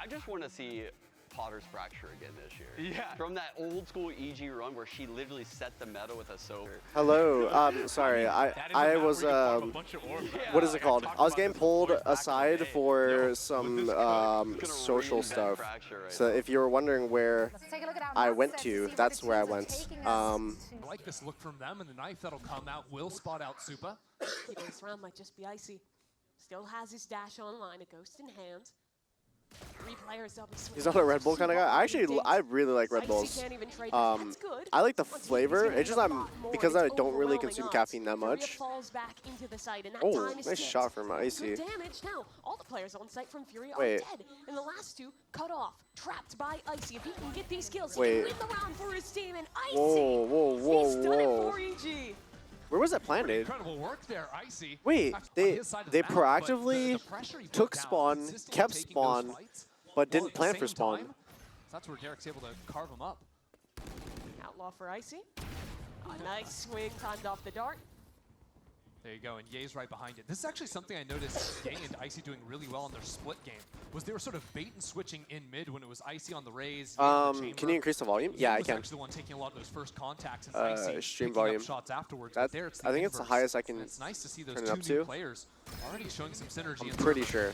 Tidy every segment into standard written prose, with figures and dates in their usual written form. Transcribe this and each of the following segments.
just want to see Potter's Fracture again this year. Yeah. From that old school EG run where she literally set the meta with a soaker. Hello. Sorry. I was what is it called? I was getting pulled aside for some social stuff. So if you were wondering where I went to, that's where I went. I like this look from them, and the knife that'll come out will spot out Supa. This round might just be icy. Still has his dash online, a ghost in hand. 3 players double swing. He's not a Red Bull kind of guy. I really like Red Bulls. I like the flavor. It's just because I don't really consume caffeine that much. Oh, nice shot from Icy. Damage now. All the players on site from Furia are Wait. dead, and the last 2 cut off, trapped by Icy. If he can get these kills, he Wait. can win the round for his team. And Icy, Whoa, he's done it whoa. for EG. Where was that planted? Incredible work there, Icy. Wait, they the proactively pressure he put took down, spawn, consistently kept taking those spawn, fights, but while didn't at the plan for same spawn. time, that's where Derek's able to carve him up. Outlaw for Icy. A nice swing timed off the dart. There you go, and Ye's right behind it. This is actually something I noticed Ye and Icy doing really well in their split game, was they were sort of bait and switching in mid when it was Icy on the raise. Can you increase the volume? Yeah, I was can. actually the one taking a lot of those first contacts and Icy Stream picking volume. up shots afterwards. That, But there it's I think it's the inverse. highest I can And it's nice to see those turn it up two new to. players already showing some synergy. I'm in pretty the sure.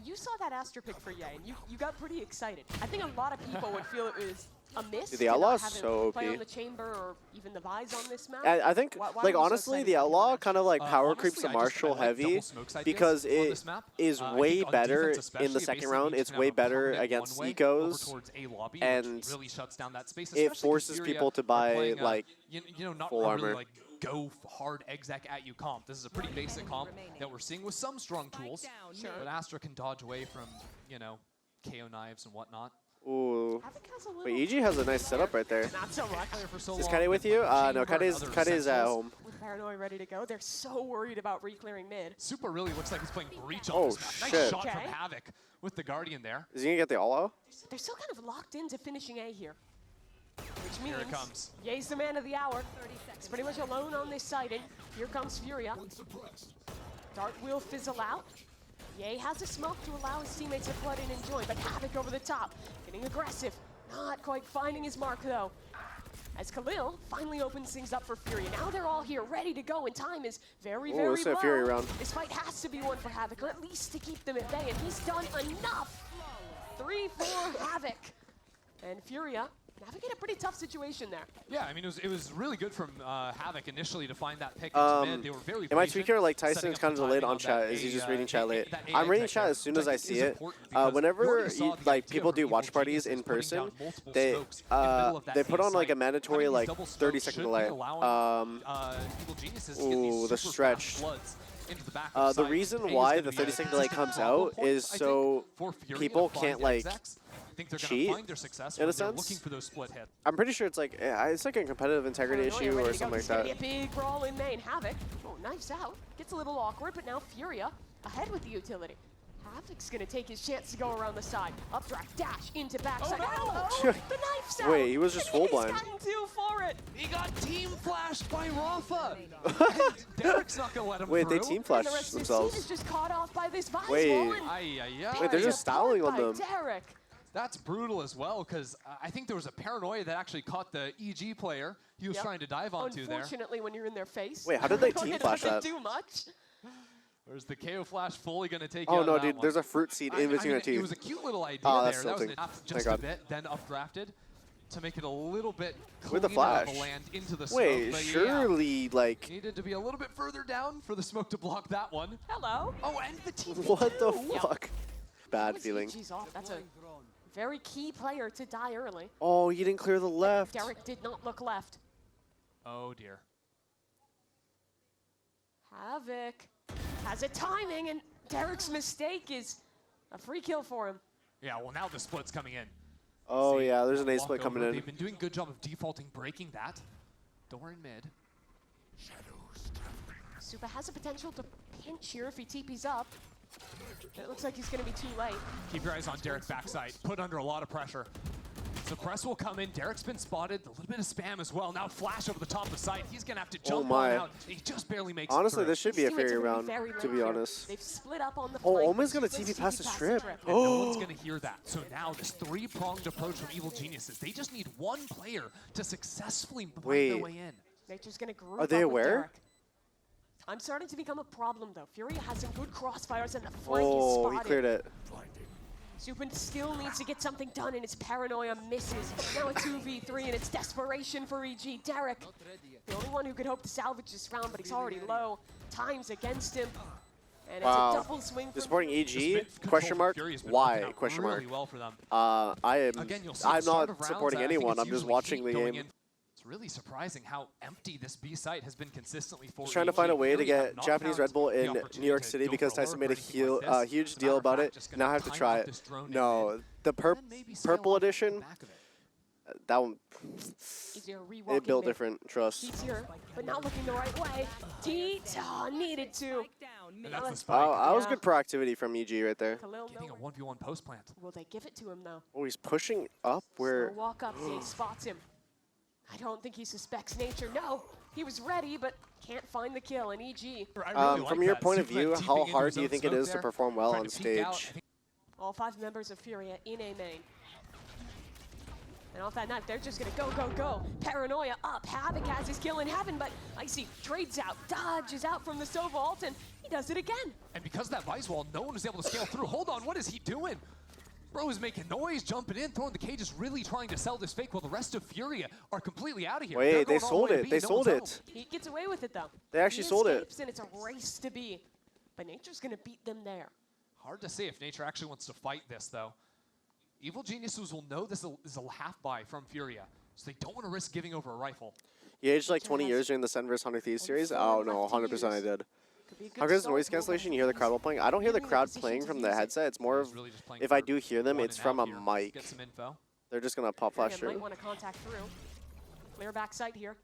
You saw that Astra pick for Ye, and you got pretty excited. I think a lot of people would feel it was a miss. Dude, the to Outlaw not is have him so play OP. on the chamber or even the Vise on this map. I think, Why like, were you so honestly, excited the about Outlaw him? kind of like power Honestly, creeps the I Marshall like heavy double smokes ideas because on it this map. is I way think on better defense in especially, the it second basically round. means It's you can way have a better permanent against one-way ecos, over towards A lobby, and which really shuts down that space. it especially 'cause forces Furia people to are buy playing a, like you know, not full a armor. really like go hard exec at you comp. This is a pretty basic comp that we're seeing with some strong tools, but Astra can dodge away from, you know, KO knives and whatnot. Ooh. Havoc has a little Wait, EG has a nice setup right there. Not so much. Player for so Is long, Kade with but you? like No, Chamber, Kade's other at Sentinels. home. With Paranoid ready to go, they're so worried about re-clearing mid. Super really looks like he's playing Breach on Oh, this map. Nice shit. shot from Okay. Havoc with the Guardian there. Is he gonna get the all-out? They're still kind of locked into finishing A here. Which means Here it comes. Ye's the man of the hour. He's pretty much alone on this side, and here comes Furia. Dart will fizzle out. Ye has a smoke to allow his teammates to flood in and join, but Havoc over the top, getting aggressive. Not quite finding his mark, though. As Khalil finally opens things up for Furia. Now they're all here, ready to go, and time is very, very this is a low. Fury round. This fight has to be won for Havoc, or at least to keep them at bay, and he's done enough. 3-4 Havoc. And Furia navigate a pretty tough situation there. Yeah, I mean, it was really good from Havoc initially to find that pick into mid. They were very Am I patient, tweaking or like setting Tyson's up kind of the delayed timing on chat? that Is he A, just reading chat late? that I'm AI reading tech chat there, as soon which as I I think see is it. important because you Whenever already saw the like idea people of do Evil watch parties Geniuses in putting person, down multiple they smokes in the middle of that they put A on like a site. mandatory Having these like double smokes 30-second should delay. be allowing, Evil Geniuses to get these Ooh, the super stretch. fast floods into the back of The site. reason A is why gonna the be a 30-second delay consistent comes combo out point, is I think, so for Furia people to find can't like execs. I think they're cheat, gonna find their success in a when they're sense. looking for those split hits. I'm pretty sure it's like it's like a competitive integrity Paranoia issue ready or to go. something like This is gonna that. be a big brawl in main. Havoc, oh, knives out. Gets a little awkward, but now Furia ahead with the utility. Havoc's gonna take his chance to go around the side. Updraft, dash into backside. Oh, no! The knife's out! Wait, he was just full blind. He's gotten two for it! He got team flashed by Rafa. Derek's not gonna let him Wait, through. they team And flashed the rest of his team is themselves. just caught off by this Vise Wait. wall, and Wait, they're just styling on apart them. by Derek. That's brutal as well, because I think there was a paranoia that actually caught the EG player he was Yep. trying to dive onto there. Unfortunately, when you're in their face. Wait, how did they Paranoia team flash doesn't that? do much. Where's the KO flash fully going to take Oh you out no, of that dude, one. there's a fruit seed in between our It teeth. was a cute little idea Oh, there. that's That was tilting. enough Thank just a God. bit, then updrafted to make it a little bit With the cleaner of a flash. land into the smoke. Wait, but surely like needed to be a little bit further down for the smoke to block that one. Hello. Oh, and the team. what the Yep. fuck? Bad Once feeling. EG's off, that's a very key player to die early. Oh, you didn't clear the left. Derek did not look left. Oh dear. Havoc has a timing, and Derek's mistake is a free kill for him. Yeah, well now the split's coming in. Oh See, yeah, there's an A walk split coming over. in. They've been doing a good job of defaulting, breaking that. Door in mid. Supa has a potential to pinch here if he TP's up. It looks like he's going to be too late. Keep your eyes on Derek backside. Put under a lot of pressure. Suppress will come in. Derek's been spotted. A little bit of spam as well. Now flash over the top of the site. He's going to have to jump on out. He just barely makes Honestly, it this should be a FURIA round, to be honest. They've split up on the Oh, flank. Omen's going to TP past the strip. And no one's going to hear that. So now this three-pronged approach from Evil Geniuses. They just need one player to successfully find their way in. Nature's going to group Are they up with aware? Derek. I'm starting to become a problem, though. FURIA has some good crossfires, and the flank is Oh, spotted. he cleared it. Supin still needs to get something done, and his paranoia misses. Now a 2v3, and it's desperation for EG. Derek, the only one who could hope to salvage this round, but he's already low. Time's against him. And it's a double swing They're from supporting EG? Question mark? Why? Question mark? Really well for them. I'm Supporting not supporting anyone. I'm just watching the game. It's really surprising how empty this B site has been consistently for Just trying to find a way to get Japanese Red Bull in New York City because Tyson made a huge deal about it. Now I have to try it. No, the purple edition, that one, it built different. Trust. He's here, but not looking the right way. Needed to. And that's the spike. That was good proactivity from EG right there. Getting a 1v1 post plant. Will they give it to him, though? Oh, he's pushing up where... Slow walk up, Jay spots him. I don't think he suspects Nature. No, he was ready, but can't find the kill. And EG. From your point of view, how hard do you think it is to perform well on stage? All 5 members of FURIA in A main. And off that knife, they're just gonna go, go, go. Paranoia up. Havoc has his kill in heaven, but Icy trades out, dodges out from the Sova ult, and he does it again. And because of that Vice Wall, no one was able to scale through. Hold on, what is he doing? Bro is making noise, jumping in, throwing the cages, really trying to sell this fake while the rest of FURIA are completely out of here. Wait, they sold it. They sold it. He gets away with it, though. They actually sold it. And it's a race to B. But Nature's gonna beat them there. Hard to say if Nature actually wants to fight this, though. Evil Geniuses will know this is a half buy from FURIA, so they don't want to risk giving over a rifle. You aged like 20 years during the Sen vs. 100 Thieves series? Oh no, 100% I did. How good is noise cancellation? You hear the crowd while playing? I don't hear the crowd playing from the headset. It's more of, if I do hear them, it's from a mic. Get some info. They're just gonna pop flash through. Might want to contact through. Clear back sight here.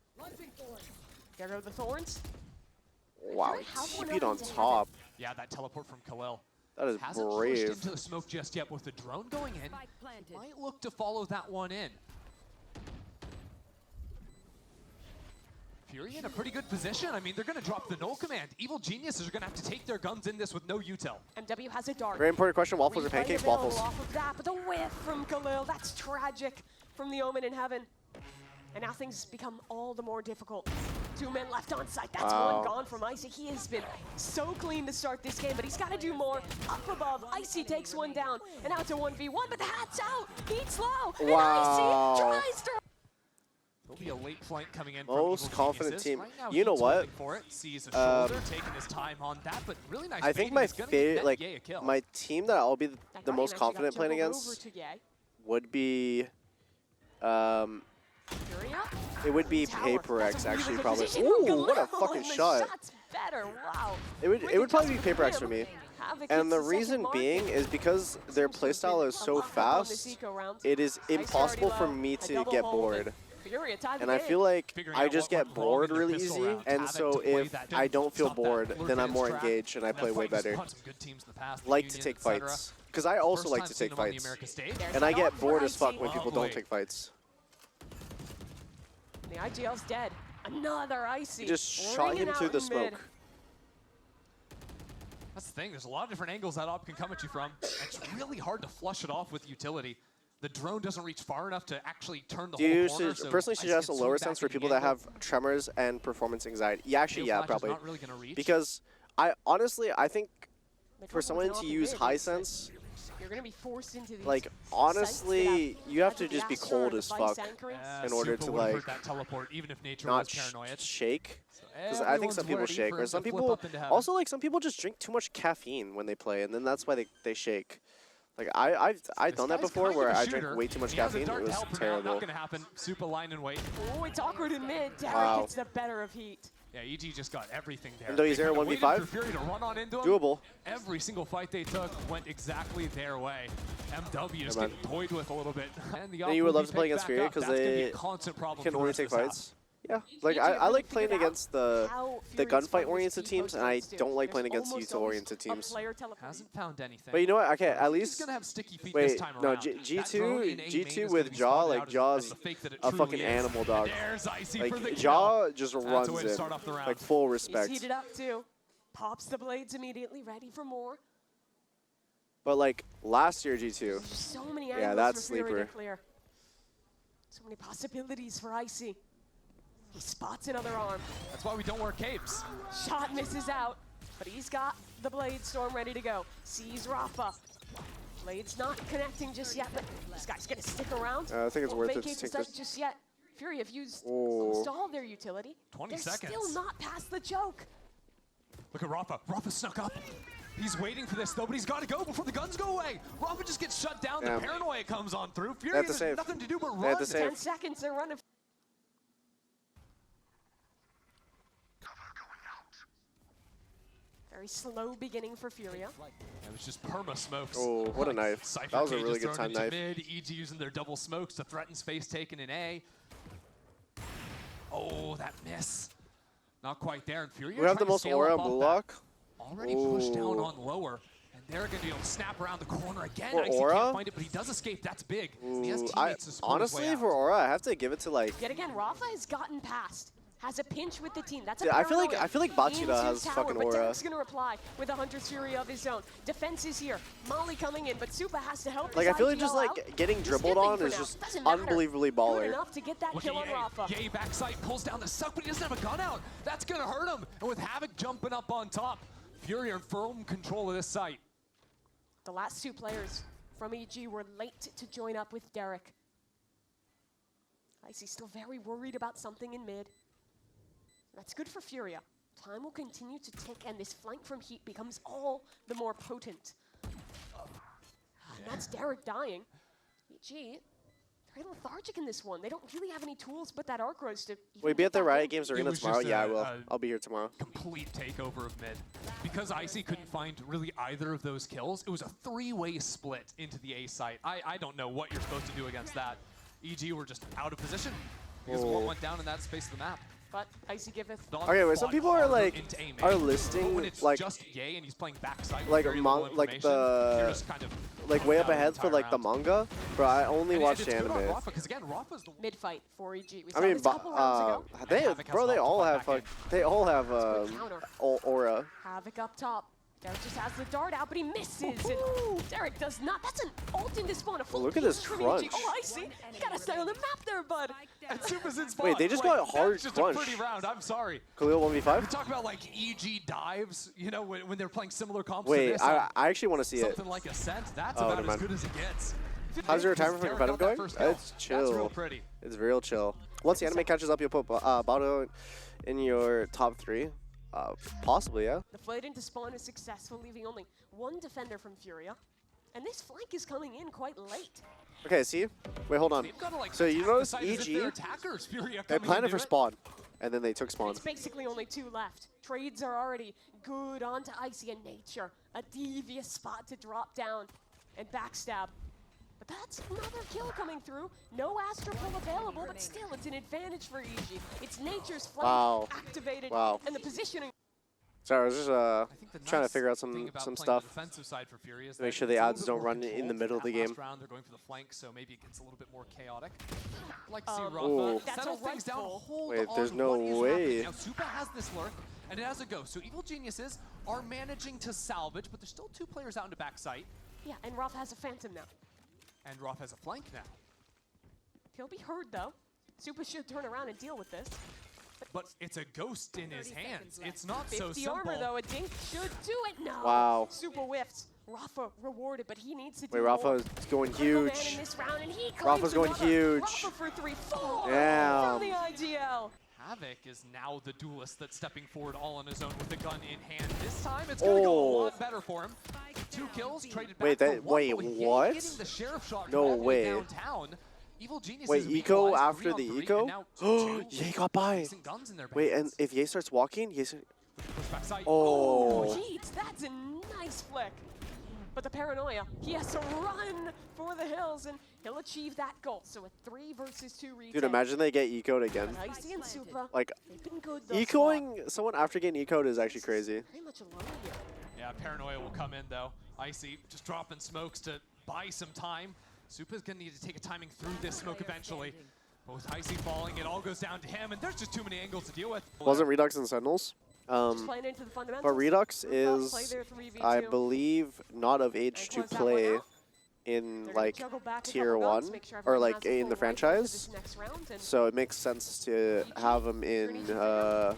There go the Thorns. Wow, TP'd on top. Yeah, that teleport from Khalil. That is Hasn't pushed brave. into the smoke just yet with the drone going in. Might look to follow that one in. FURIA in a pretty good position. I mean, they're going to drop the null command. Evil Geniuses are going to have to take their guns in this with no util. MW has a dart. Very important question, waffles or pancakes? Waffles. Off of that, but the whiff from Khalil, that's tragic from the Omen in heaven. And now things become all the more difficult. 2 men left on site. That's one gone from Icy. He has been so clean to start this game, but he's got to do more. Up above, Icy takes one down, and now it's a 1v1, but the hat's out. He's low, and Icy tries to... There'll be a late flank coming in. Most from confident team. Right now, you know what? For it. Sees a shoulder, taking his time on that, but really nice. I think my favorite, like my team that I'll be the most confident playing against would be, it would be Paper X actually probably. Ooh, what a fucking shot! Better. Wow. It would probably be Paper X for me. And the reason being is because their playstyle is so fast, it is impossible for me to get bored. And I feel like I just get bored really easy, and so if I don't feel bored, then I'm more engaged and I play way better. Like to take fights. Because I also like to take fights. And I get bored as fuck when people don't take fights. The IGL's dead. Another Icy. He just shot him through the smoke. That's the thing, there's a lot of different angles that op can come at you from. It's really hard to flush it off with utility. The drone doesn't reach far enough to actually turn the whole corner. Do you personally suggest a lower sense for people that have tremors and performance anxiety? Yeah, actually, yeah, probably. Because I think for someone to use high sense, you're gonna be forced into these like honestly, you have to just be cold as fuck in order to like not shake. Because I think some people shake, or some people also like some people just drink too much caffeine when they play, and then that's why they shake. Like I've done that before where I drank way too much caffeine. It was terrible. Not gonna happen. Super line and wait. Oh, it's awkward in mid. Derek gets the better of heat. Yeah, EG just got everything there. And though he's there 1v5, doable. Every single fight they took went exactly their way. MW just getting toyed with a little bit. And you would love to play against FURIA because they can only take fights. Yeah, like EG I really like playing figured out against the how Furious gunfight-oriented players teams, and I do. don't like playing There's against almost util-oriented always a teams. player teleporting. Hasn't found anything. But you know what? Okay, at He's least gonna have sticky feet wait. this time No, around. G2 with Jaw, like Jaw's a fucking animal, dog. Like Jaw just runs it. Like full respect. He's heated up too. Pops the blades immediately, ready for more. But like last year G2, There's so many yeah, angles that's for Fury to sleeper. clear. So many possibilities for Icy. He spots another arm. That's why we don't wear capes. Shot misses out, but he's got the Blade Storm ready to go. Sees Rafa. Blade's not connecting just yet, but this guy's gonna stick around. I think it's Won't worth it to vacate the take site this. just yet. Fury have used Oh. almost all their utility. 20 They're seconds. still not past the choke. Look at Rafa. Rafa snuck up. He's waiting for this though, but he's got to go before the guns go away. Rafa just gets shut down. Yeah. The paranoia comes on through. They Fury have to has save. nothing to do but They have run. to save. 10 seconds, they're running. Very slow beginning for Furia. It was just perma smokes. Oh, what a knife. Cypher That was a K really just good throwing time into knife. Mid, EG using their double smokes to threaten space taken in A. Oh, that miss. Not quite there. And Furia We have the trying to most scale aura up on off blue that. lock. Already pushed down Ooh. on lower. And they're going to be able to snap around the corner again. For Icy Aura? can't find it, but he does escape. That's big. And he has Ooh, teammates to support his way honestly, out. for Aura, I have to give it to like. Yet again, Rafa has gotten past. Has a pinch with the team. That's a Yeah, I feel like paranoia Bachira into has tower, fucking but aura. Derek's gonna reply with a Hunter's Fury of his own. Defense is here. Molly coming in, but Supa has to help. Like I his feel like IGL just out. like getting He's dribbled dipping on for is now. just Doesn't matter. unbelievably Good baller. enough to get that Look kill at on Rafa. Yay backside pulls down the suck, but he doesn't have a gun out. That's going to hurt him. And with Havoc jumping up on top, Fury are in firm control of this site. The last two players from EG were late to join up with Derek. Icy's still very worried about something in mid. That's good for Furia. Time will continue to tick, and this flank from Heat becomes all the more potent. And that's Derek dying. EG, very lethargic in this one. They don't really have any tools but that arc rose to even Will you be get at the back Riot in. Games It Arena was tomorrow? just Yeah, I a- will. a- I'll be here tomorrow. Complete takeover of mid. Because Icy couldn't find really either of those kills, it was a three-way split into the A site. I don't know what you're supposed to do against that. EG were just out of position because of what Oh. went down in that space of the map. But Icy giveth. Dog Okay, wait. Some fought people are harder like into A main. are But when listing it's like just Yay and he's playing backside with like very mon- little like information, the- you're just kind of like way up out the ahead for entire like the round. manga, bro. I only And watch it's the good on anime. Rafa, because again, Rafa's the Mid-fight for EG. We I saw mean, this a couple rounds ago. they Havoc has bro, they not all fought have back they all have good counter. aura. Havoc up top. Derek just has the dart out, but he misses. And Derek does not. That's an ult into spawn. A full Look at piece this from EG. crunch. Oh, I see. You gotta stay on the map there, bud. And Supa's in spot. Wait, they just Like, got hard that's just crunch. a pretty round. I'm sorry. Khalil We 1v5. talk about like EG dives, you know, when they're playing similar comps to Wait, this. I actually want to see it. Something like Ascent, that's Oh, about never as mind. good as it gets. How's your timer for Derek competitive got that going? first kill. It's That's real chill. pretty. It's real chill. Once the anime catches up, you'll put Bado in your top 3. Possibly, yeah. The flight into spawn is successful, leaving only one defender from Furia. And this flank is coming in quite late. Okay, see? Wait, hold on. They've got to, like, So you attack the notice site as if they're EG, attackers. Furia they coming planned it into for spawn, and then they took spawn. It's basically only 2 left. Trades are already good onto Icy and Nature. A devious spot to drop down and backstab. But that's another kill coming through. No Astro Pull available, but still it's an advantage for EG. It's Nature's flank Wow. activated, Wow. and the positioning. Sorry, I was just I think the trying to nice figure out thing some about playing stuff. The defensive side for Fury is Make that sure it's the a little ads bit don't more run in the controlled. middle of the That game. last round, they're going for the flank, so maybe it gets a little bit more chaotic. Like to see Ooh. Rafa That's settle a things down, rifle. hold Wait, on there's to no what is way. happening. Now Supa has this lurk, and it has a ghost. So Evil Geniuses are managing to salvage, but there's still 2 players out into backside, Yeah, and Rafa has a Phantom now. and Rafa has a flank now. He'll be heard though. Super should turn around and deal with this. But it's a ghost in his hands. It's not 50 so simple. armor though, a dink should do it. No. Wow. Super whiffs. Rafa rewarded, but he needs to do Wait, more. Rafa's going Critical man in huge. this round, and he Rafa's claims going another. huge. Rafa for 3-4 Damn. for the IGL. Havoc is now the duelist that's stepping forward all on his own with the gun in hand. This time it's going to go a Oh. lot better for him. 2 kills, traded back Wait, for that- 1, wait, but with Yay what? getting the sheriff shot No all the way way. downtown. Evil Geniuses Wait, have eco equalized after 3 the on 3, eco? and now 2 Ye got by. decent guns in their Wait, and bands. if Ye starts walking, Ye. Push back side. Oh. Jeez, that's a nice flick. But the Paranoia, he has to run for the hills, and he'll achieve that goal. So a 3 versus 2 retake. Dude, imagine they get eco'd again. Icy and Supa, Like, they've been good thus ecoing someone after getting eco'd is actually crazy. far. Pretty much alone here. Yeah, Paranoia will come in though. Icy just dropping smokes to buy some time. Supa's gonna need to take a timing through this smoke eventually. But with Icy falling, it all goes down to him, and there's just too many angles to deal with. Wasn't Redux and Sentinels? Just playing into the fundamentals. But Redux Rupa play is, their 3v2. I believe, not of age And to close that one play out. in They're gonna like juggle back a tier couple guns, 1 make sure or everyone like has a in the full rifle for franchise. this next round, and So it makes sense to have him in I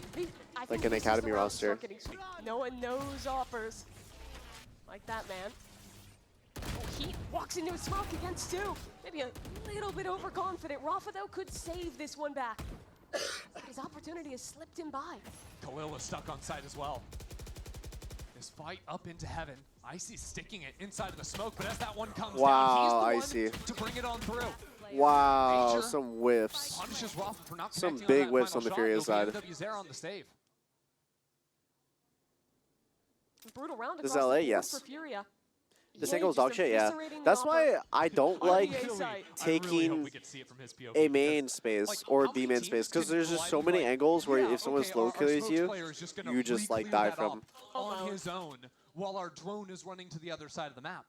like think an this is academy the round roster. start getting sweet. No one knows offers like that, man. Oh, he walks into a smoke against 2. Maybe a little bit overconfident. Rafa, though, could save this one back. His opportunity has slipped him by. Khalil is stuck on site as well. This fight up into heaven. Icy's sticking it inside of the smoke, but as that one comes Wow, down, he's the Icy. one to bring it on through. Wow, Major some whiffs. Punishes Rafa for not Some connecting big that whiffs final on the shot. Furia It'll side. be MW's there on the save. Brutal round This across is LA, the board yes. for Furia. This Yay, angle's just dog shit, yeah. eviscerating the That's offer. why I don't like I really hope taking we could see it from his POV A because, main space like, or how B many main teams space because can there's just so blindly, many angles where yeah, if someone okay, slow our kills smokes you, player is just gonna you just like re-clear die that from. up on his own while our drone is running to the other side of the map.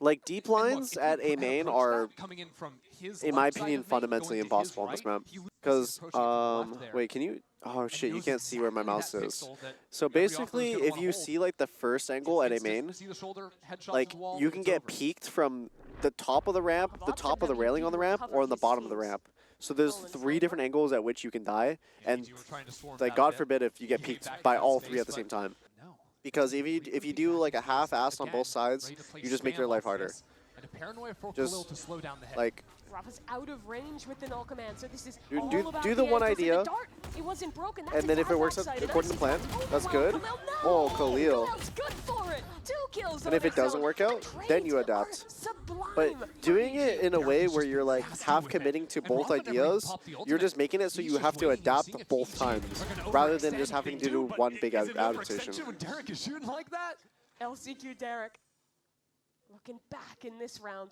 Like deep And look, lines if you at A had main approached are, that coming in from his in my left side opinion, of main, fundamentally going to his impossible on this right, map. he loses Because, approaching from the left there. wait, can you? Oh shit, you knows can't see where my exactly mouse that is. pixel that So every offer is basically, gonna if wanna you hold. see like the first angle at A Instant, main, see the shoulder, headshot to like the wall, you can it's get over. peeked from the top of the ramp, the top of the railing on the ramp, or on the bottom of the ramp. So there's 3 different angles at which you can die, and You were trying to swarm like that a God bit. forbid if you get He peeked backed by that all space, 3 at the but same time. No. Because if you do like a half-assed on both sides, Ready to play you just make spam their life off harder. this. And a paranoia for Just, Khalil to slow down the head. Like, Rafa's out of range with the null command, so this is Do- all do- about do the one angles, and idea, dart, it wasn't broken. That's and then a if it works backside, and according to Icy's plan, got that's overwhelm. good. Khalil, no! Oh, Khalil. Khalil's good for it. 2 kills And on if it his doesn't own. work The out, then you trades are adapt. sublime But for doing it EG. in a way Derek is where just you're like nasty half with it. committing to And both Rafa never even ideas, popped the you're ultimate. just making it so He's you just have to waiting, adapt seeing if both EG times, are gonna rather than overextend just having to and do but one big is it an adaptation. overextension when Derek is shooting like that? LCQ Derek looking back in this round.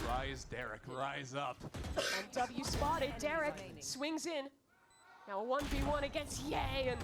Rise, Derek, rise up. MW spotted. Derek swings in. Now a 1v1 against Yay, and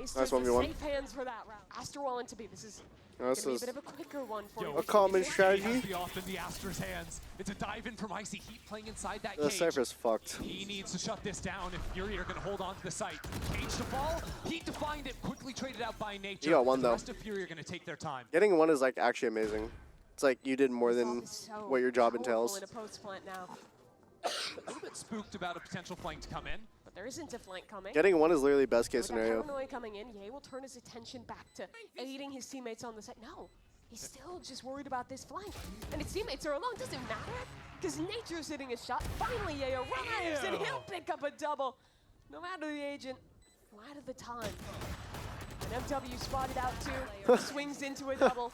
Ace Nice does the 1v1. safe hands for that round. Astra Wall into B. This is This gonna be a is bit of a quicker one for Yo, you. a common Has strategy. the off in the Astra's hands. It's a dive in from Icy Heat playing inside that The cage. Cypher's fucked. He needs to shut this down if Fury are going to hold on to the site. Cage to fall. Heat to find it. Quickly traded out by Nature. You got one, the though. rest of Fury are going to take their time. Getting 1 is like actually amazing. It's like you did more This than off is so what your job powerful entails. in a post plant now, A little bit spooked about a potential flank to come in. but there isn't a flank coming. Getting 1 is literally best case With that scenario. paranoia coming in, Ye will turn his attention back to aiding his teammates on the side. No, he's still just worried about this flank. And his teammates are alone. Doesn't matter, because Nature's hitting a shot. Finally, Ye arrives, and he'll pick up a double. No matter the agent, no matter the time. And MW spotted out too, swings into a double.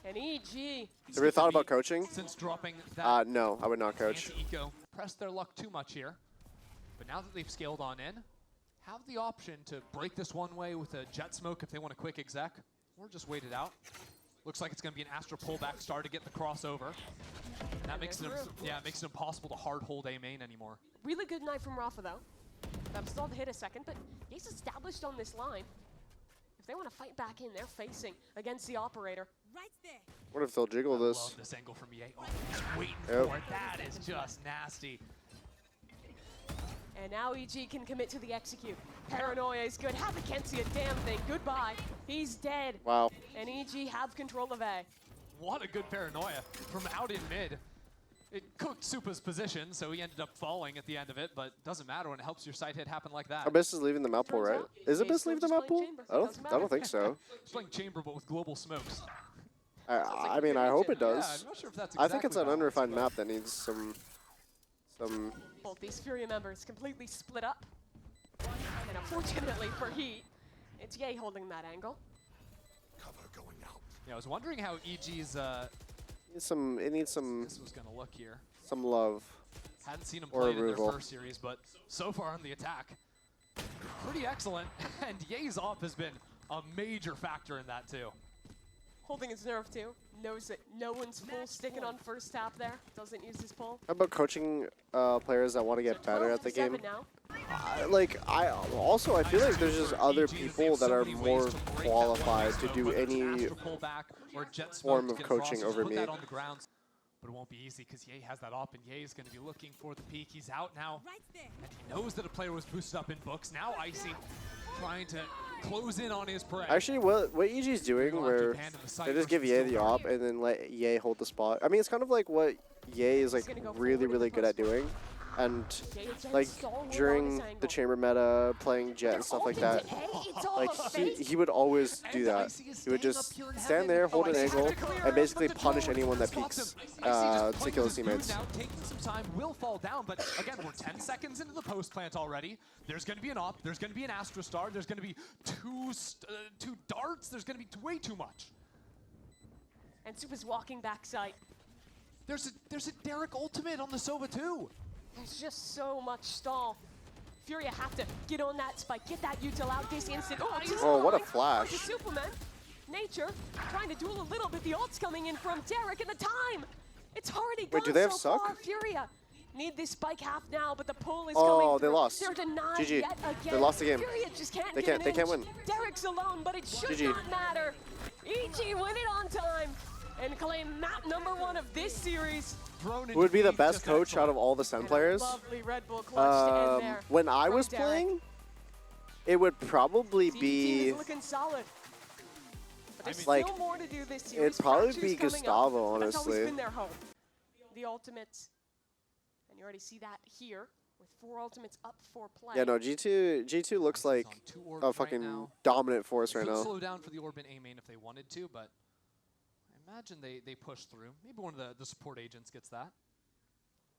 And EG, Have you thought about coaching? Since dropping that No, I would not coach. anti-eco, pressed their luck too much here. But now that they've scaled on in, have the option to break this one way with a jet smoke if they want a quick exec, or just wait it out. Looks like it's going to be an Astra pullback star to get the crossover. And that makes it, yeah, it makes it impossible to hard hold A main anymore. really good night from Rafa though. That stalled to hit a second, but he's established on this line. If they want to fight back in, they're facing against the operator. Right there. What if they'll jiggle this? Love this angle from Ye. Oh, he's waiting Yep. for it. That is just nasty. And now EG can commit to the execute. Paranoia is good. Havoc can't see a damn thing. Goodbye. He's dead. Wow. And EG have control of A. What a good paranoia from out in mid. It cooked Supa's position, so he ended up falling at the end of it, but doesn't matter when it helps your side hit happen like that. Abyss is leaving the map pool, Turns right? out, Is he's Abyss still leaving the just map pool? playing chamber, I doesn't don't matter. think so. He's playing chamber, but with global smokes. I mean, I hope it Yeah, does. I'm not sure if that's I think it's exactly an balanced, unrefined but map that needs some. Both these Furia members completely split up. And unfortunately for Heat, it's Ye holding that angle. Yeah, I was wondering how EG's It needs some this was going to look here. love. Hadn't seen him Or play it in their removal. first series, but so far on the attack, pretty excellent. And Ye's off has been a major factor in that too. Holding his nerve too. knows that no one's full sticking on first tap there. Doesn't use his pull. How about coaching players that want to get better at the game? Now. I feel like there's just other people that are more qualified to do any form of coaching over me. But it won't be easy because Ye has that op, and Ye is going to be looking for the peak. He's out now, and he knows that a player was boosted up in books. Now Icy trying to close in on his prey. Actually, what EG's doing, where they just give Ye the op and then let Ye hold the spot. I mean, it's kind of like what Ye is like really good at doing. And like during the chamber meta, playing Jet and stuff like that, like he would always do that. He would just stand there, hold an angle, and basically punish anyone that peeks to kill his teammates. Taking some time will fall down, but again, we're 10 seconds into the post plant already. There's going to be an op. There's going to be an Astra Star. There's going to be two darts. There's going to be way too much. And Supa's walking backside. There's a Derek ultimate on the Sova too. There's just so much stall. Furia have to get on that spike, get that util out this instant. Oh, what a flash. Superman. Nature trying to duel a little bit. The ult's coming in from Derek and the time. It's already gone. Wait, do they have so suck? far. Furia need this spike half now, but the pull is coming through. They lost. They're denied GG. yet again. They lost the game. Furia just can't They get can't win. Derek's alone, but it should GG. not matter. EG win it on time and claim map #1 of this series. Who would be the best coach out of all the Sen players? Lovely Red Bull clutch to end there. When I was Derek. playing, it would probably be looking solid. But there's like, still more to do this series. it'd probably Fracture's be coming Gustavo, up. That's always honestly. been their home. The ultimates, and you already see that here with 4 ultimates up for play. Yeah, no, G2 looks like a fucking dominant force right now. Slow down for the Orb and A main if they wanted to, but I imagine they push through. Maybe one of the support agents gets that.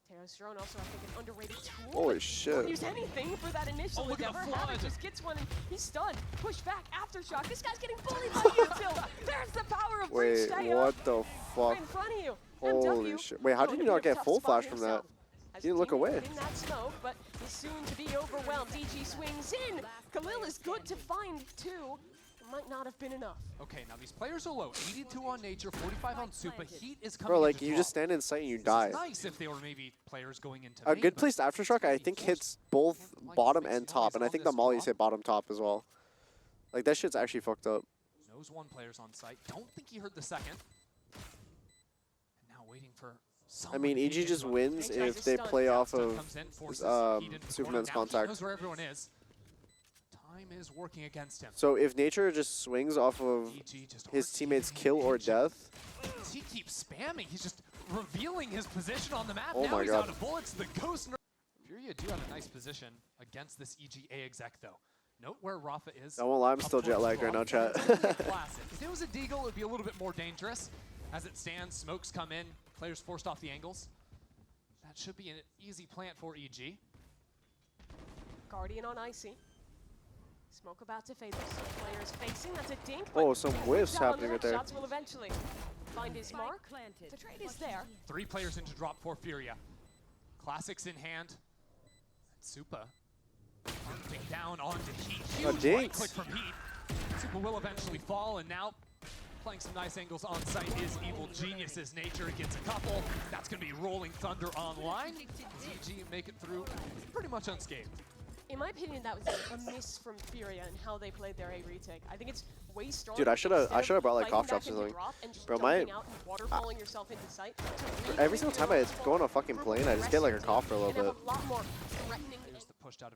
Teo's drone also, I think, an underrated tool. Holy shit. Won't use anything for that initial look at the endeavor. Havoc flood. just gets one and he's stunned. Push back, aftershock. This guy's getting bullied by util. There's the power of Wait, Breach. what the fuck? Right in front of you. Holy MW, shit. Wait, how did going you to not be a get tough full spot flash from that? himself. You didn't look away. In that smoke, but he's soon to be overwhelmed. DG swings in. Khalil is good to find 2. Might not have been enough. Okay, now these players are low. 82 on Nature, 45 on Supa. Heat is coming. Bro, like, into you drop. just stand in sight and you This die. is nice if they were maybe players going into A main, good but placed Aftershock, I think, hits both bottom and top, and I think the mollies hit bottom top as well. Like, that shit's actually fucked up. Knows 1 player's on site. Don't think he heard the second. And now waiting for I mean, EG just wins if they play off of Superman's contact. Knows where everyone is. Time is working against him. So if Nature just swings off of his teammate's kill or death, He keeps spamming. He's just revealing his position on the map. Oh now my he's God. out of bullets. The ghost. Furia do have a nice position against this EGA exec, though. Note where Rafa is. I won't lie, I'm still jet lagged right now, chat. Classic. If it was a Deagle, it would be a little bit more dangerous. As it stands, smokes come in. Players forced off the angles. That should be an easy plant for EG. Guardian on Icy. Smoke about to fade. There's some players facing. That's a dink. Oh, some whiffs down. happening right The there. shots will eventually find his mark. The trade is there. 3 players into drop for Furia. Classics in hand. Supa hunting down onto Heat. Huge right click from Heat. Supa will eventually fall, and now playing some nice angles on site is Evil Genius's Nature. Gets a couple. That's going to be Rolling Thunder online. EG make it through pretty much unscathed. In my opinion, that was a miss from Furia and how they played their A retake. I think it's way stronger. Dude, I should have brought like cough drops or something. Bro, every single time I go on a fucking plane, I just get like a cough for a little bit.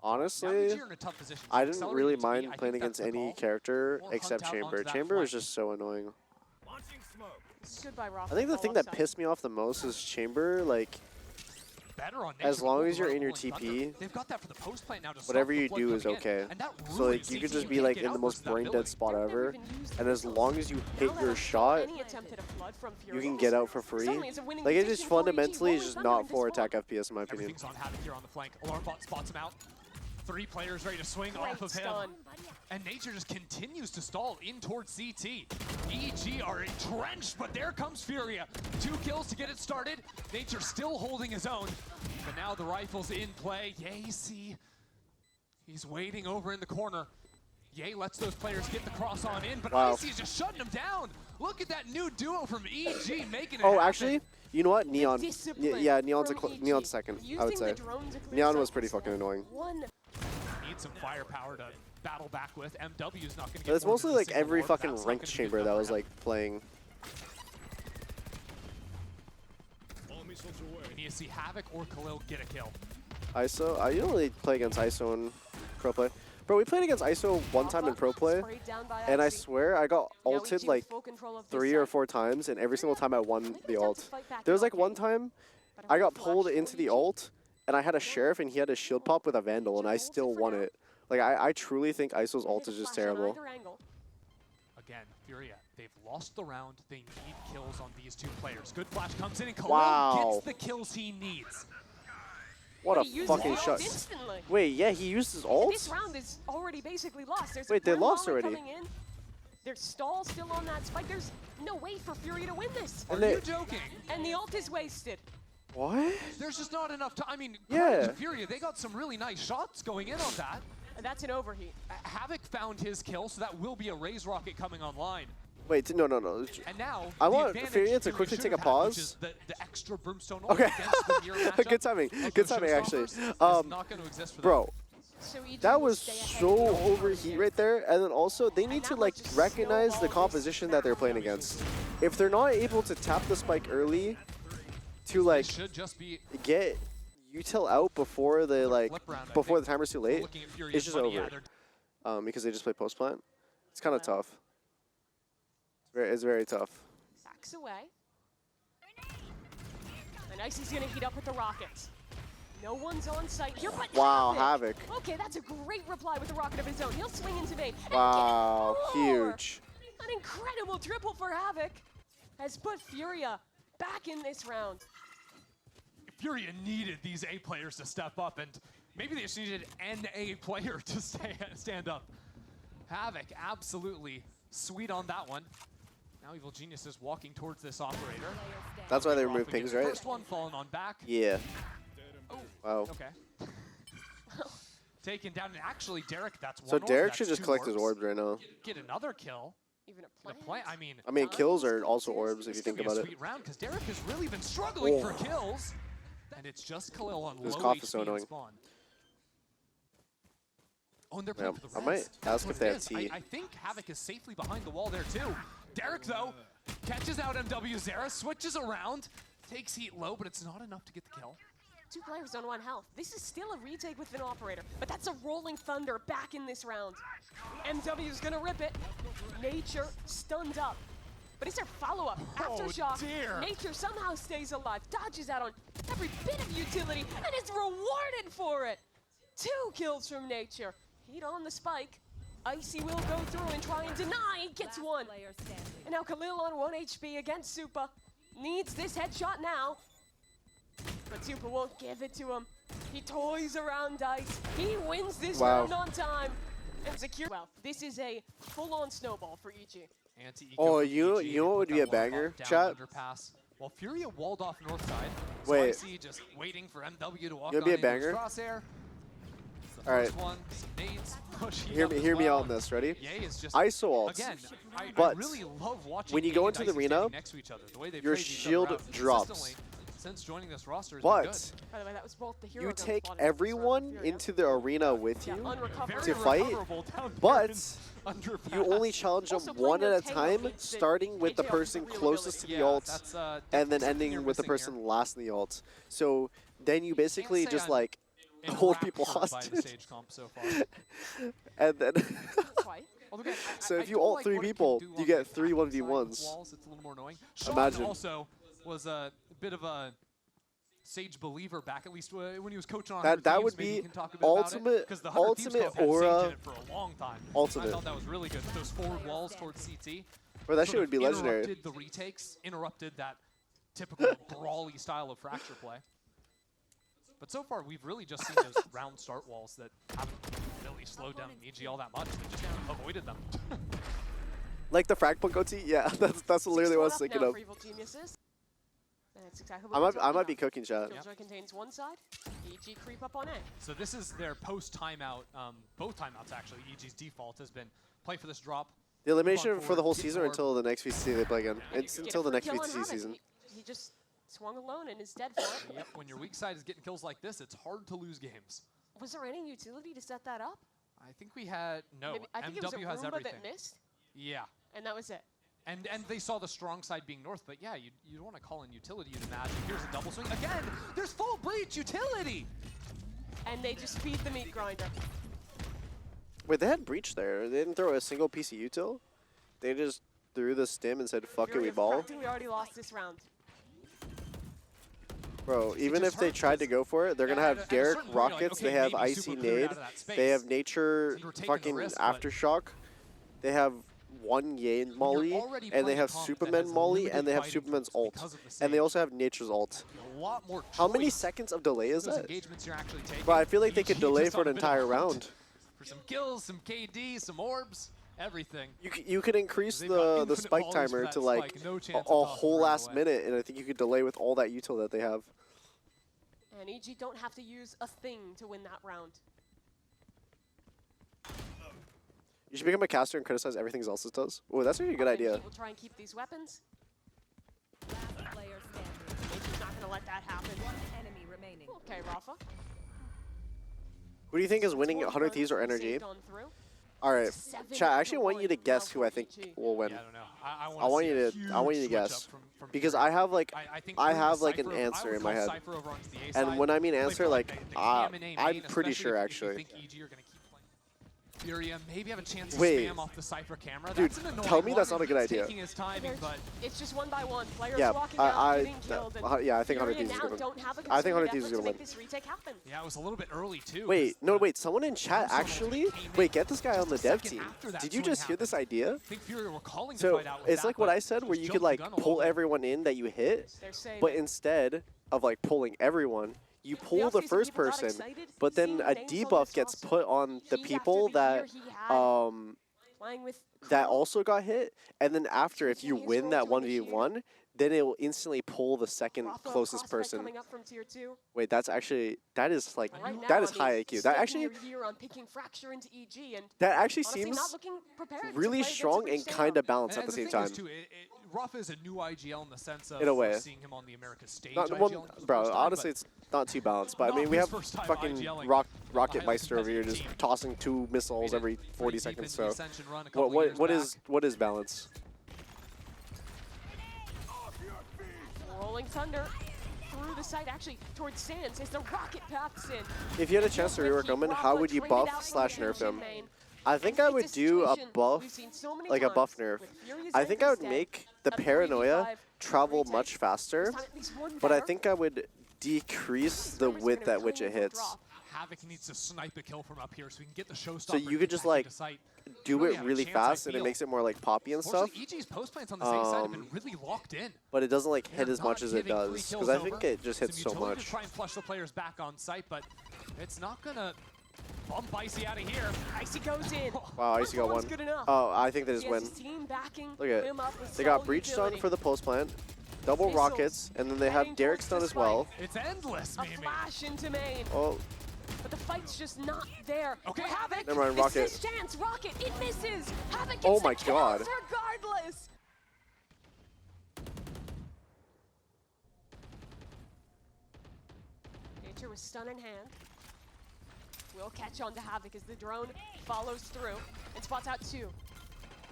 Honestly, I didn't really mind playing against any character except Chamber. Chamber was just so annoying. I think the thing that pissed me off the most is Chamber, like, as long as you're in your TP, whatever you do is okay. So like you could just be like in the most brain dead spot ever, and as long as you hit your shot, you can get out for free. Like it just fundamentally is just not for attack FPS in my opinion. Everything's on Havoc here on the flank. Alarm bot spots him out. 3 players ready to swing off of him. And Nature just continues to stall in towards CT. EG are entrenched, but there comes Furia. 2 kills to get it started. Nature still holding his own. But now the rifle's in play. Yeah, you see, he's waiting over in the corner. Ye lets those players get the cross on in, but Wow. Icy's just shutting them down. Look at that new duo from EG making it Oh, happen. actually, you know what? Neon. Discipline Yeah, Neon's from EG. Neon's second, I would Using say. the drone to clear Neon was sites. pretty fucking annoying. One. Need some firepower to battle back with. MW's not going to get But it's more mostly than a like single every orb. fucking That's not ranked gonna be chamber good that enough was for him. like playing. We need to see Havoc or Khalil get a kill. ISO. I don't really play against ISO in pro play. Bro, we played against ISO one time in pro play, Sprayed down by and I Icy. swear I got Now ulted EG like with full control of this 3 or site. 4 times, and every single time I won think the they're down ult. to fight back There was like okay. one time But I a got flash pulled for into the EG. ult, and I had a sheriff, and he had a shield pop with a vandal, and I still won it. Like I truly think ISO's ult is just Flash on terrible. either angle. Again, Furia, they've lost the round. They need kills on these two players. Good flash comes in, and Khalil Wow. gets the kills he needs. What But a he used fucking his ult shot. instantly. Wait, yeah, he used his This ult? round is already basically lost. There's Wait, they one lost volley already? Coming in. There's stall still on that spike. There's no way for Furia to win this. Are And they- you joking? And the ult is wasted. What? There's just not enough time. I mean, Yeah. Furia, they got some really nice shots going in on that. And that's an overheat. Havoc found his kill, so that will be a Raze Rocket coming online. Wait, no. And now, I the want advantage Furia to Furia quickly should take a have had, which pause. is the extra Brimstone ult Okay. against the mirror matchup Good timing. of Good those timing, actually. showstoppers is not going to exist for them. Bro, So EG that will was stay ahead so in the overheat here. right there. And then also, they need And to that like will just recognize the snowball this composition that they're playing against. If they're not able to tap the spike early to like They should just be get util out before the like flip round, I before think. the timer's too We're late, looking at Furia's it's just money. over. Yeah, they're Because they just play post plant. It's kind of tough. It's very tough. Backs away. And Icy's gonna heat up with the rockets. No one's on site here, but Wow, Havoc. Okay, that's a great reply with the rocket of his own. He'll swing into bait. and Wow, get more. huge. An incredible triple for Havoc has put Furia back in this round. Furia needed these A players to step up, and maybe they just needed an A player to stand up. Havoc absolutely sweet on that one. Now Evil Genius is walking towards this operator. That's why they Off removed again. pings, right? First one falling on back. Yeah. Oh, Wow. okay. Taken down, and actually Derek, that's one So orb, Derek that's should just 2 collect his orbs. orbs right now. Get another kill. Even a The plant. play, I mean, Kills are also orbs if this you could think be about a it. sweet round because Derek has really been struggling for Oh. kills, and it's just Khalil on This low cough HP is so and annoying. spawn. Oh, and they're Yeah, playing for the I Reds. might That's ask what if they it have is. T. I think Havoc is safely behind the wall there too. Derek though catches out MW Zera, switches around, takes heat low, but it's not enough to get the kill. 2 players on 1 health. This is still a retake with an operator, but that's a rolling thunder back in this round. MW's gonna rip it. Nature stunned up. But is there follow-up? Aftershock. dear. Nature somehow stays alive, dodges out on every bit of utility, and is rewarded for it. 2 kills from Nature. Heat on the spike. Icy will go through and try and deny. He gets 1. And now Khalil on 1 HP against Supa. Needs this headshot now. But Supa won't give it to him. He toys around Dice. He wins this Wow. round on time. And secure. Well, this is a full-on snowball for EG. Anti-eco Oh, from you EG know what to would put be a that wall banger, down chat? underpass. While Furia walled off north side, Wait. so I see just waiting for MW to walk You on wanna be a into his banger? crosshair. It's the All first right. one, some nades, push heat Hear up me, as hear me well, on this. Ready? Ye is just ISO ults. again. I But really love watching when you Ye go and into the Dicey arena, standing next to each other. The way they've your played each shield other out drops. consistently since joining this roster has But been good. By the way, that was both the hero you gun take spotted and everyone Furia. into the arena with Yeah, you, unrecoverable. to fight, recoverable down there but in underpass. you only challenge them Also playing one their at a tank time, offense that starting with the AJ offers person a real closest to ability. the Yeah, ult, that's, and then definitely something ending you're with the missing person here. last in the ult. So then you basically say just I'm like hold Enraptured people by the hostage, Sage comp so far. and then Quite. Although again, So if you do ult like 3 what it can people, do you on get the 3 attacking side 1v1s. with walls. It's a little more annoying. Sean Imagine. also was a bit of a Sage believer back, at least when he was coaching on That- her that teams. would Maybe be he can talk a bit about it, ultimate- 'cause the Hunter Thieves ultimate comp had Sage aura- in it for a long time. ultimate. I thought that was really good. Those forward walls towards CT. Bro, that sort shit would of be legendary. Interrupted the retakes, interrupted that typical brawly style of Fracture play. But so far, we've really just seen those round start walls that haven't really slowed down EG all that much. They just avoided them. Like the frag point OT? Yeah, that's literally what I was 6-1 up thinking now of. for Evil Geniuses. And That's exactly what I might be cooking, chat. Killjoy contains one side. EG creep up on A. So this is their post timeout. Both timeouts actually. EG's default has been play for this drop. The elimination for forward, the whole get season or more. until the next VCT they play again. It's Get until it the for next kill on VCT Havoc. season. He just swung alone and is dead for it. Yep. When your weak side is getting kills like this, it's hard to lose games. Was there any utility to set that up? I think we had no. Maybe, I think it was a MW has Roomba everything. that missed, Yeah. and that was it. And they saw the strong side being north, but yeah, you don't want to call in utility, you'd imagine. Here's a double swing. Again, there's full breach utility! And they just feed the meat grinder. Wait, they had breach there. They didn't throw a single piece of util. They just threw the stim and said, "Fuck it, we ball." We already lost this round. Bro, even just if they hurts tried to us. go for it, they're gonna At have a Derek certain point, you're like, rockets. okay, They have maybe icy super clear nade. out of that space. They have nature And we're taking the fucking risk, but- aftershock. They have one Yin Molly, already and they playing have comp that Superman has Molly, limited and they have fighting Superman's tools ult, because of the and they save. also have Nature's ult. A lot more How many choice seconds of delay is those that? engagements you're actually taking. Bro, I feel like they could EG delay just for on an a bit of entire a hunt round. For some kills, some KD, some orbs, everything. You could increase They've got the infinite spike volleys for timer that to like spike, no a chance of tossing whole right last away. minute, and I think you could delay with all that util that they have. And EG don't have to use a thing to win that round. You should become a caster and criticize everything else it does. Oh, that's actually a good And idea. He will try and keep these weapons. Last player standing. He's not going to let that happen. One enemy remaining. Okay, Rafa. Who do you think is winning, Torque 100 run Thieves or saved Energy? on through. All right, 7 chat. I actually want you to to guess one who I think EG. will win. Yeah, I don't know. I want see you a to. I want you to huge switch guess up from because Furia. I have like think I Furia have like an Cypher- I answer would in my call head, Cypher over onto the A and side. when I mean Play answer, for like the I'm main, pretty especially sure if actually. you think EG are gonna keep playing. Furia maybe have a chance to Wait. spam off the Cypher camera. Dude, That's an annoying tell me that's one. not a good He's idea. Taking his timing, but It's just one by one. Players Yeah, walking down, getting that- killed. And yeah, I think 100 Furia Thieves is now gonna. don't have a I think 100 concerted Thieves is effort gonna to make win. this retake happen. yeah, it was a little bit early too. Wait, 'cause no, the- wait. Someone in chat Someone actually. came in Wait, get this guy on the just a dev second team. after that Did you swing just hear this happened. idea? I think Furia were calling to So fight out with it's that, like what but I said, where just you jumped could the like gun a little pull bit. everyone in that you hit, They're saying but instead of like pulling everyone, you pull the offseason, first people got person, excited but then seeing a names on debuff this gets roster. put on the He, people after the that year he had playing with that Crow, also got hit, and then after if you Taking his win role that to 1v1, then it will instantly pull the second Rafa closest prospect person. coming up from tier 2. Wait, that's actually that is like Right now, that is I mean, high IQ. That starting actually your year on picking Fracture into EG and that actually honestly not seems looking prepared to really play against strong Rich and Dale. kind of balanced And at the same thing is, time. too, Rafa is a new IGL in the sense of In a way. seeing him on the Americas stage. Not, IGL well, for the bro, first time, honestly, but it's not too balanced. But I not mean, we his have first time fucking IGLing Rocket highly Meister over here competitive just team. tossing 2 missiles made it every pretty 40 deep seconds. into the So, Ascension run a couple what years what is back. balance? Rolling Thunder through the site, actually towards Sands as the rocket packs in. If you had a chance to rework Omen, how would you buff / nerf him? I think I would do a buff, like a buff nerf. I think I would make the paranoia travel much faster, but I think I would decrease the width at which it hits. Havoc needs to snipe a kill from up here so we can get the showstopper. So you could just like do Really it have a really chance, I fast, and it feel. makes it more like poppy and stuff. EG's post plants on the same side have been really locked in. But it doesn't like hit They're as much not as it giving 3 does, kills because I think over. it just hits Some so utility much. to try and flush the players back on site, but it's not gonna bump Icy out of here. Icy goes in. Wow, Icy got One's one. good enough. Oh, I think they just He has win. his team backing Look at him up with They got solid breach stun utility. for the post plant, double Missiles rockets, and then they heading have Derek towards stun the as well. It's endless, A Mimi. flash into main, Oh, but the fight's just not there. Okay. For Havoc, Never mind, this Rocket. is his chance. Rocket, it misses. Havoc gets Oh the my kills God. regardless. Nature with stun in hand. Will catch on to Havoc as the drone follows through and spots out 2.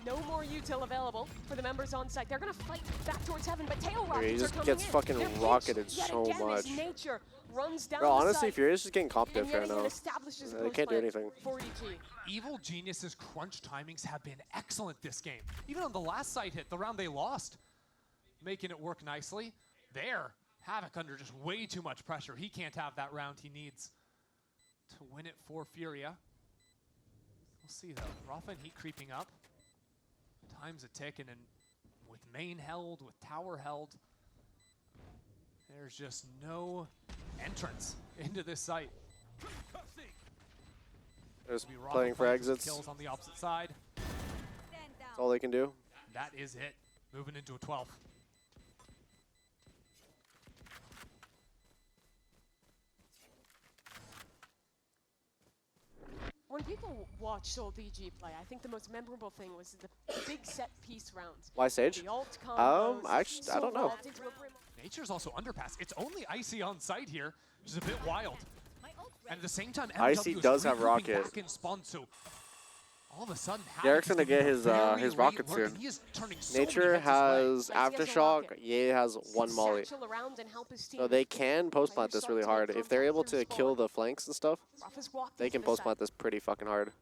No more util available for the members on site. They're gonna fight back towards heaven, but tail he rockets just are coming gets in. fucking They're pinched rocketed yet so again as much. Nature runs down bro, the honestly, site, Furious is getting and competitive yet right again now. establishes a They post can't do plan anything. for EG. Evil Genius's crunch timings have been excellent this game. Even on the last site hit, the round they lost, making it work nicely. There, Havoc under just way too much pressure. He can't have that round he needs to win it for Furia. We'll see though. Rafa and Heat creeping up. Time's a ticking, and with main held, with tower held, there's just no entrance into this site. They're just Be Rafa playing for playing some exits. Kills on the opposite side. Stand down. That's all they can do. That is it. Moving into a 12. people watch Soul EG play, I think the most memorable thing was the big set piece rounds. Why Sage? The alt combos, Actually, I don't know. vault into a brim- Nature's also underpass. It's only Icy on site here, which is a bit wild. My ult And at the same time, Icy MW is does have regrouping rocket. back in spawn, so all of a sudden, Derek's Havoc's gonna get doing a his, very his late rocket lurk, soon. and he is turning so many Nature hits his way. has Icy has a Aftershock, rocket. Ye has one molly. satchel around and help his team. So they can post plant this really hard. If they're able to kill the flanks and stuff, Ruff walked they into can the post side. plant this pretty fucking hard.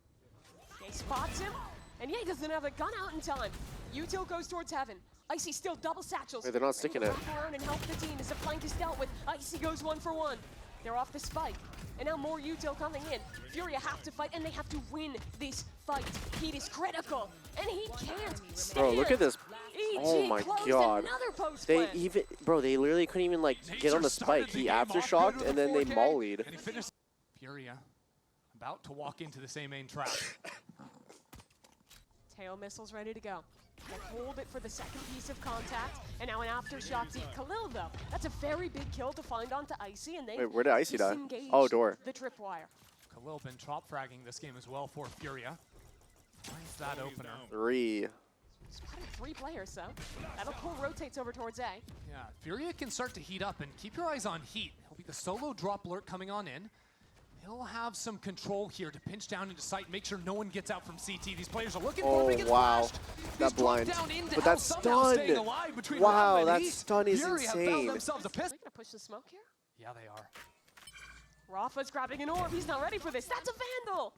Ye spots him, and Ye doesn't have the gun out in time. Util goes towards heaven. Icy still double satchels. Wait, they're not sticking it. Wrap around and help the team as the flank is dealt with. Icy goes 1-for-1. They're off the spike. And now more Util coming in. Furia have to fight, and they have to win this fight. Heat is critical, and he can't stand. Bro, look at this. EG Oh my closed god. another post They plant. even, bro, they literally couldn't even like get on the spike. He aftershocked and then they mollied. And he finished. Furia about to walk into the same main trap. Tail missiles ready to go. They hold it for the second piece of contact, and now an aftershock to Khalil, though. That's a very big kill to find onto Icy, and they Wait, where did Icy die? disengage Oh, door. the tripwire. Khalil been trop fragging this game as well for Furia. Finds that opener. 3. Spotted 3 players, so that'll pull rotates over towards A. Yeah, Furia can start to heat up, and keep your eyes on Heat. He'll be the solo drop lurk coming on in. He'll have some control here to pinch down into sight, make sure no one gets out from CT. These players are looking for him. He gets wow. flashed. That He's dropped blind. down into But hell, that somehow stun. staying alive between Wow, Rav and that Heat. stun is Furia have found insane. themselves a Are piss. we gonna push the smoke here? Yeah, they are. Rafa's grabbing an orb. He's not ready for this. That's a Vandal.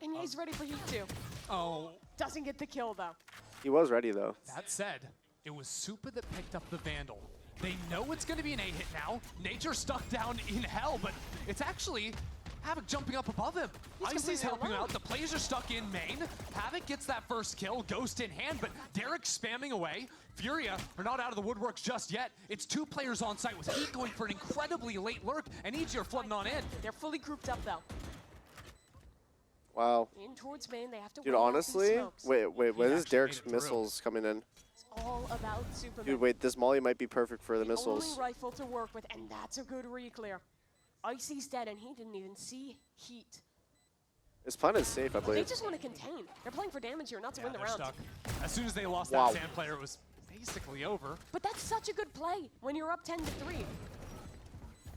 And he's ready for Heat too. Oh, Doesn't get the kill though. He was ready though. that said, it was Supa that picked up the Vandal. They know it's going to be an A-hit now. Nature stuck down in hell, but it's actually Havoc jumping up above him. He's Icy's completely helping him alone. out. The players are stuck in main. Havoc gets that first kill, Ghost in hand, but Derek spamming away. Furia are not out of the woodworks just yet. It's 2 players on site with Heat going for an incredibly late lurk, and EG are flooding on in. They're fully grouped up though. Wow. In towards main, they have to Dude, wait out these honestly, smokes. wait, when He is actually Derek's made it through. missiles coming in? It's all about Superman. Dude, wait, this molly might be perfect for the The missiles. only rifle to work with, and that's a good re-clear. Icy's dead, and he didn't even see Heat. This plan is safe, I They believe. just want to contain. They're playing for damage here, not to win the they're round. stuck. As soon as they lost Wow. that sand player, it was basically over. But that's such a good play when you're up 10-3.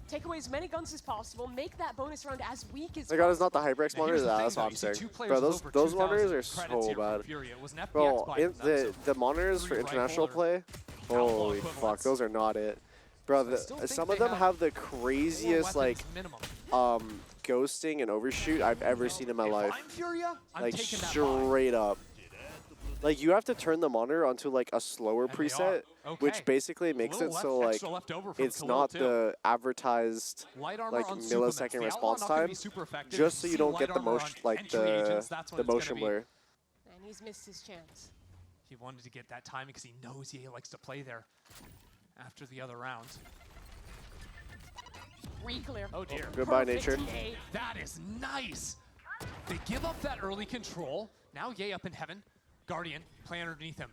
Take away as many guns as possible, make that bonus round as weak as My god, it's possible. not the HyperX Now, monitors? here's the thing, That's though. what I'm You see saying. 2 players Bro, with those over monitors 2,000 are credits so here for bad. Furia. It was an FPX Bro, by in themselves, so the monitors for 3 international rifle play, holy fuck, equivalents. those are not it. Bro, I still think some they of them have have the 4 craziest, like, weapons minimum. ghosting and overshoot I've ever seen in my If life. I'm Furia, I'm Like, taking that straight up. Like, you have to turn the monitor onto, like, a slower And they preset, are. which Okay. basically makes it so, like, extra left over from it's Khalil, not too. the advertised, Light armor like, on Superman. millisecond The response Outlaw not gonna time, be super effective. just If so you you see don't light get the armor motion, on like, entry agents, that's when the it's gonna motion be. blur. And he's missed his chance. He wanted to get that timing because he knows Ye likes to play there after the other round. Re-clear. Oh dear. Goodbye, Perfect nature. Ye. That is nice. They give up that early control. Now Ye up in heaven. Guardian playing underneath him.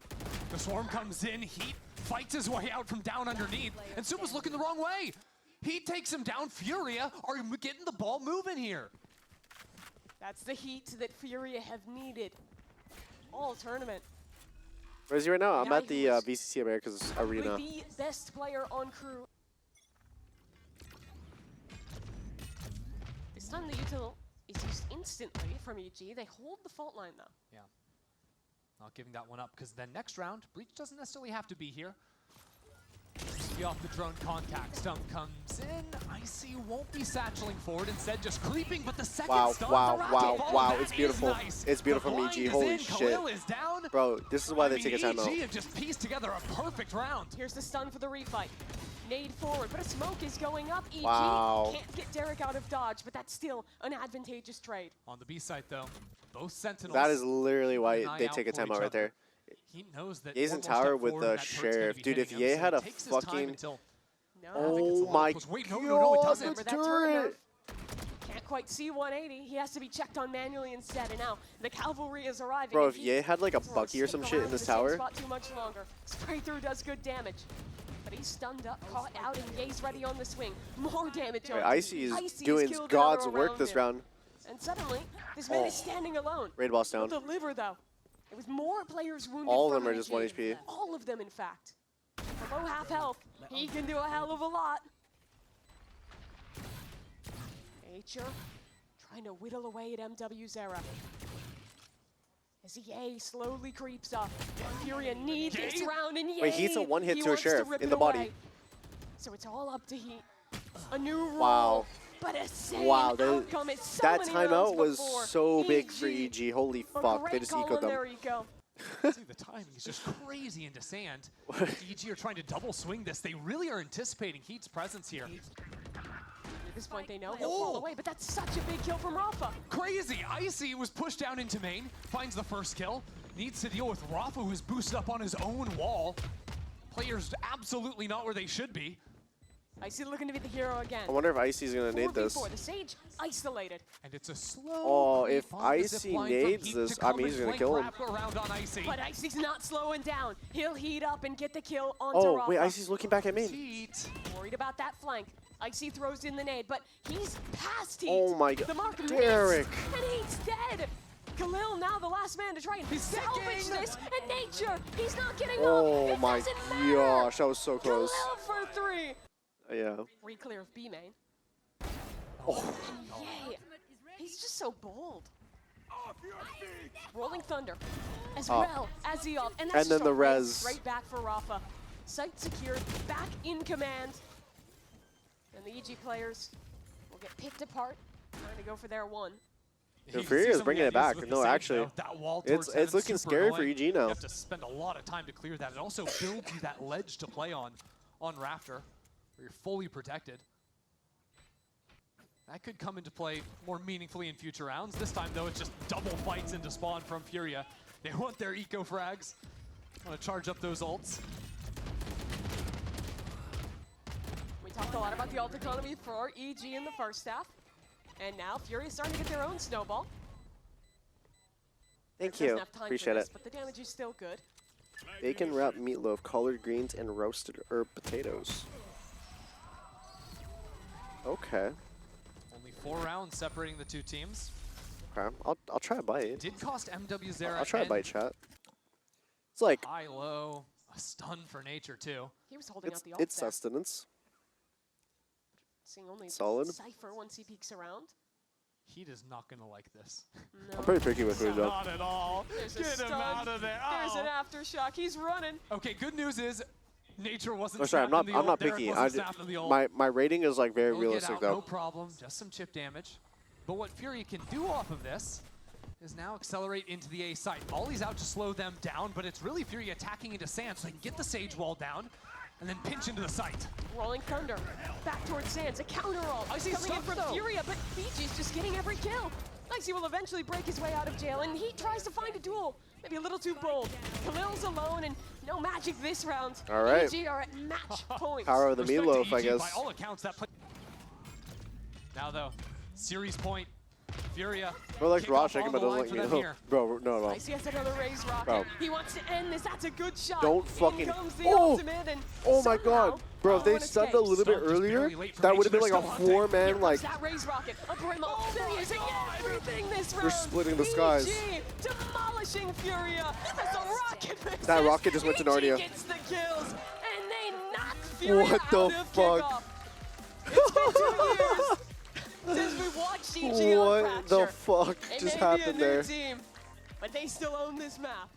The swarm comes in. Heat fights his way out from down underneath. And Supa's looking the wrong way. He takes him down. Furia are getting the ball moving here. That's the heat that Furia have needed all tournament. Where's he right now? I'm Yeah, at the he was VCT Americas arena. The best player on crew. This time the util is used instantly from EG. They hold the fault line though. Yeah. Not giving that one up because then next round, Breach doesn't necessarily have to be here. See off the drone contact. Stump comes in. Icy won't be satcheling forward. Instead, just creeping. But the second Wow, stun, wow, the rocket wow, ball, wow, that it's is beautiful. nice. It's beautiful The from blind EG, is holy in, shit. Khalil is down. Bro, this is why I they mean, take a timeout. EG have just pieced together a perfect round. Here's the stun for the refight. Nade forward, but a smoke is going up. EG Wow. can't get Derek out of dodge, but that's still an advantageous trade. On the B side, though, both Sentinels. That is literally keep why an eye they out take a for each timeout right other. there. He knows that Ye's one in more step tower with forward the and that turret's gonna sheriff. be Dude, if hitting him, Ye so had it a takes his time fucking- until No, Oh my Wait, no, it doesn't. Remember that turret nerf? Can't quite see 180. He has to be checked on manually instead. And now the cavalry is arriving. Bro, and if he Ye had like a doesn't Bucky or stick some shit around in this the same tower, spot too much longer. Spray through does good damage. But he's stunned up, caught out, and Ye's ready on the swing. More damage on Wait, him. Icy is has doing killed God's another work around this him. round. And suddenly, this man is standing alone. Raid boss down. The liver, though. It was more players wounded. All of from them are EG. just 1 HP. All of them, in fact. Below half health, he can do a hell of a lot. Nature trying to whittle away at MW's era. As EA slowly creeps up. Furia needs this round, and Ye, Wait, Heat's a one hit he to a wants sheriff rip in it the body. away. So it's all up to Heat. A new rule. Wow. But a same Wow, outcome. It's so that many timeout rounds was before. so big for EG. Holy A fuck, they great just call ecoed on them. their eco. See, the timing is just crazy into sand. EG are trying to double swing this. They really are anticipating Heat's presence here. At this point, they know he'll fall away, but that's such a big kill from Rafa. Crazy! Icy was pushed down into main, finds the first kill, needs to deal with Rafa, who's boosted up on his own wall. Players absolutely not where they should be. Icy looking to be the hero again. I wonder if Icy's gonna nade this. 4v4, the Sage isolated. And it's a slow Oh, creep if on the Icy zip line from nades Heat this, to I come mean, and he's gonna flank kill him. wrap around on Icy. But Icy's not slowing down. He'll heat up and get the kill onto Oh, Rafa. wait, Icy's looking back at me. Heat. Worried about that flank. Icy throws in the nade, but he's past Heat. Oh my god. The mark Derek. missed, and Heat's dead. Khalil now the last man to try and salvage this, and Nature, he's not getting Oh up. It my doesn't matter. gosh, that was so close. Khalil for 3. Yeah. Re-clear of B main. Oh. Yay. He's just so bold. Rolling Thunder, as Oh. well as the off, and And that's then just the a race res. straight back for Rafa. Site secured, back in command, and the EG players will get picked apart, trying to go for their one. The You can Furia see is some of bringing the it back. ideas with No, the Sage, actually, though. That wall it's towards heaven's looking super scary for annoying. EG now. You have to spend a lot of time to clear that. It also builds you that ledge to play on Rafter, where you're fully protected. That could come into play more meaningfully in future rounds. This time, though, it's just double fights into spawn from Furia. They want their eco frags. Want to charge up those ults. We talked a lot about the ult economy for EG in the first half, and now Furia is starting to get their own snowball. Thank Doesn't you. have time for Appreciate this, it. but the damage is still good. Bacon wrapped meatloaf, collard greens, and roasted herb potatoes. Okay. Only 4 rounds separating the two teams. Okay. I'll try a bite. Did cost MW Zera. I'll try a and bite, chat. It's like high-low, a stun for Nature, too. He was holding out the ult it's there. sustenance. Seeing only Solid. Cypher once he peeks around. Heat is not going to like this. No. I'm pretty picky with food though. Not at all. There's a Get him stun. out of there. There's an Oh. aftershock. He's running. Okay, good news is Nature wasn't Oh, sorry, snapped in the I'm not ult. Derek picky. wasn't snapped in the ult. My rating is like very He'll get realistic out, though. no problem. Just some chip damage. But what Furia can do off of this is now accelerate into the A site. Ollie's out to slow them down, but it's really Furia attacking into Sand so they can get the Sage wall down and then pinch into the site. Rolling Thunder. Back towards Sands. A counter ult. Icy coming in stuck, from though. Furia, but BG's just getting every kill. Icy will eventually break his way out of jail, and he tries to find a duel. Maybe a little too bold. Khalil's alone, and no magic this round. All right. EG are at match point. Power of the Respect to meatloaf, I EG, guess. By all accounts, that play. Now though, series point. Furia. Bro likes raw Kickoff chicken, on but the doesn't line like for meat. them No. here. Bro, no. Icy has another raise rocket. Bro. He wants to end this. That's a good shot. Don't In fucking- comes the Oh! ultimate, and Oh my somehow, god. Bro, if they Owen stunned a escapes. little bit Stun just earlier, barely late for that would have been Nature. like a They're still hunting. 4-man, Here like, comes that raise rocket. A Brimble. Furia is everything this round. They're splitting the skies. EG demolishing Furia as the rocket misses. That rocket just went to EG Narnia. gets the kills, and they knock Furia What the out of fuck? Kickoff. It's been 2 years since we watched EG on what the Fracture. fuck It just may be a happened new there? team, but they still own this map.